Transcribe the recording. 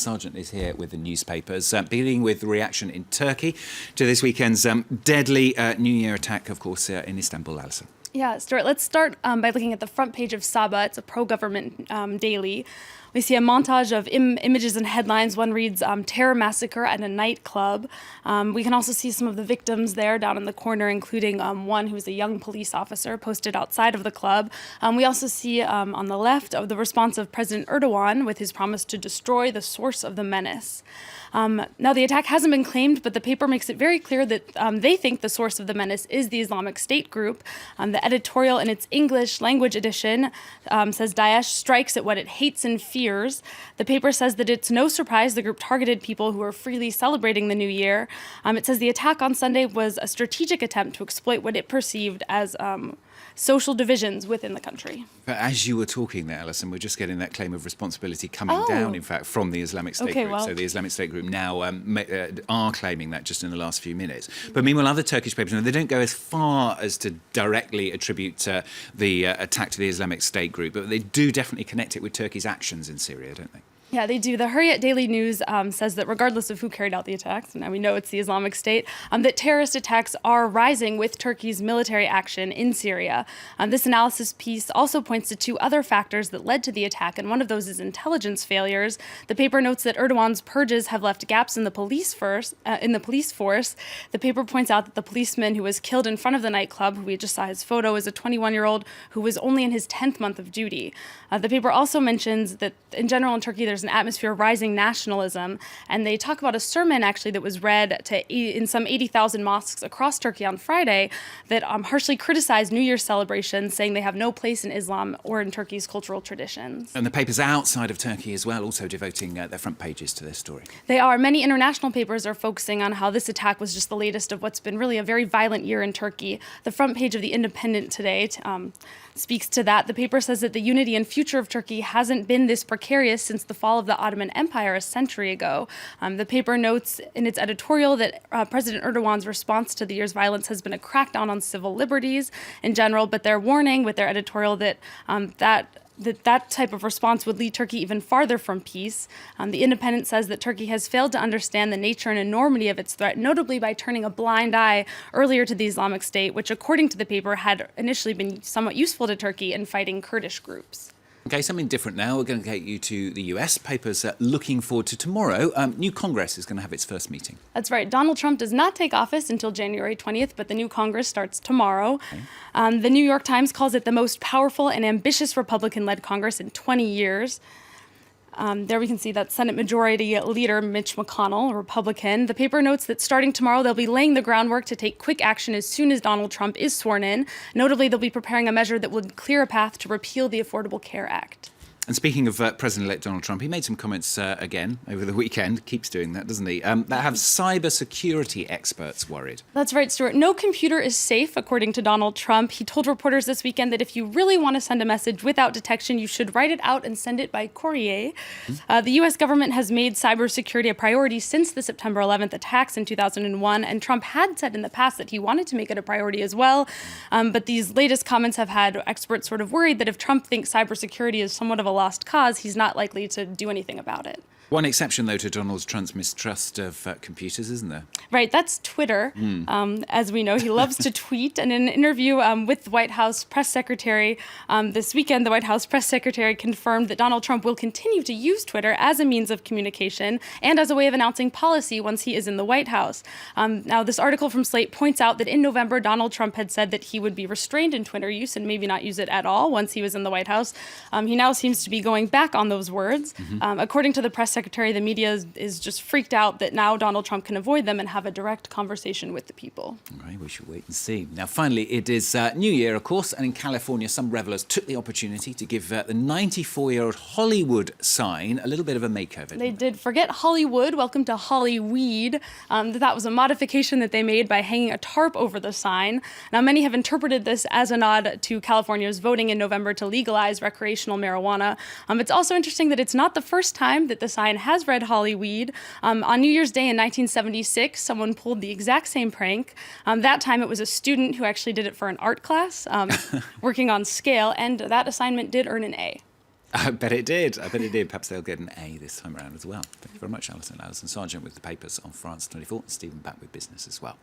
Sergeant is here with the newspapers, beginning with the reaction in Turkey to this weekend's deadly New Year attack, of course, in Istanbul. Alison. Yeah, Stuart, let's start by looking at the front page of Sabah. It's a pro-government daily. We see a montage of images and headlines. One reads, terror massacre at a nightclub. We can also see some of the victims there down in the corner, including one who's a young police officer posted outside of the club. We also see on the left of the response of President Erdogan with his promise to destroy the source of the menace. Now, the attack hasn't been claimed, but the paper makes it very clear that they think the source of the menace is the Islamic State group. The editorial in its English language edition says Daesh strikes at what it hates and fears. The paper says that it's no surprise the group targeted people who are freely celebrating the new year. It says the attack on Sunday was a strategic attempt to exploit what it perceived as social divisions within the country. But as you were talking there, Alison, we're just getting that claim of responsibility coming down, in fact, from the Islamic State group. Well. So the Islamic State group now are claiming that just in the last few minutes. But meanwhile, other Turkish papers, they don't go as far as to directly attribute the attack to the Islamic State group, but they do definitely connect it with Turkey's actions in Syria, don't they? Yeah, they do. The Hurriyet Daily News says that regardless of who carried out the attacks, and now we know it's the Islamic State, that terrorist attacks are rising with Turkey's military action in Syria. This analysis piece also points to two other factors that led to the attack, and one of those is intelligence failures. The paper notes that Erdogan's purges have left gaps in the police force. The paper points out that the policeman who was killed in front of the nightclub, who we just saw his photo, is a 21-year-old who was only in his 10th month of duty. The paper also mentions that in general in Turkey there's an atmosphere of rising nationalism, and they talk about a sermon actually that was read in some 80,000 mosques across Turkey on Friday that harshly criticized New Year's celebrations, saying they have no place in Islam or in Turkey's cultural traditions. And the papers outside of Turkey as well, also devoting their front pages to this story. They are. Many international papers are focusing on how this attack was just the latest of what's been really a very violent year in Turkey. The front page of The Independent today speaks to that. The paper says that the unity and future of Turkey hasn't been this precarious since the fall of the Ottoman Empire a century ago. The paper notes in its editorial that President Erdogan's response to the year's violence has been a crackdown on civil liberties in general, but they're warning with their editorial that that type of response would lead Turkey even farther from peace. The Independent says that Turkey has failed to understand the nature and enormity of its threat, notably by turning a blind eye earlier to the Islamic State, which, according to the paper, had initially been somewhat useful to Turkey in fighting Kurdish groups. Okay, something different now. We're going to take you to the US. Papers looking forward to tomorrow. New Congress is going to have its first meeting. That's right. Donald Trump does not take office until January 20th, but the new Congress starts tomorrow. Okay. The New York Times calls it the most powerful and ambitious Republican-led Congress in 20 years. There we can see that Senate Majority Leader Mitch McConnell, a Republican. The paper notes that starting tomorrow, they'll be laying the groundwork to take quick action as soon as Donald Trump is sworn in. Notably, they'll be preparing a measure that would clear a path to repeal the Affordable Care Act. And speaking of President-elect Donald Trump, he made some comments again over the weekend. Keeps doing that, doesn't he? That have cybersecurity experts worried. That's right, Stuart. No computer is safe, according to Donald Trump. He told reporters this weekend that if you really want to send a message without detection, you should write it out and send it by courier. The U.S. government has made cybersecurity a priority since the September 11th attacks in 2001, and Trump had said in the past that he wanted to make it a priority as well. But these latest comments have had experts sort of worried that if Trump thinks cybersecurity is somewhat of a lost cause, he's not likely to do anything about it. One exception, though, to Donald Trump's mistrust of computers, isn't there? Right, that's Twitter. As we know, he loves to tweet. And in an interview with the White House press secretary this weekend, the White House press secretary confirmed that Donald Trump will continue to use Twitter as a means of communication and as a way of announcing policy once he is in the White House. Now, this article from Slate points out that in November, Donald Trump had said that he would be restrained in Twitter use and maybe not use it at all once he was in the White House. He now seems to be going back on those words. According to the press secretary, the media is just freaked out that now Donald Trump can avoid them and have a direct conversation with the people. All right, we should wait and see. Now, finally, it is New Year, of course, and in California, some revelers took the opportunity to give the 94-year-old Hollywood sign a little bit of a makeover. They did. Forget Hollywood. Welcome to Hollyweed. That was a modification that they made by hanging a tarp over the sign. Now, many have interpreted this as a nod to California's voting in November to legalize recreational marijuana. It's also interesting that it's not the first time that the sign has read Hollyweed. On New Year's Day in 1976, someone pulled the exact same prank. That time it was a student who actually did it for an art class, working on scale, and that assignment did earn an A. I bet it did. I bet it did. Perhaps they'll get an A this time around as well. Thank you very much, Alison Sargent, with the papers on France 24, and Stephen back with business as well.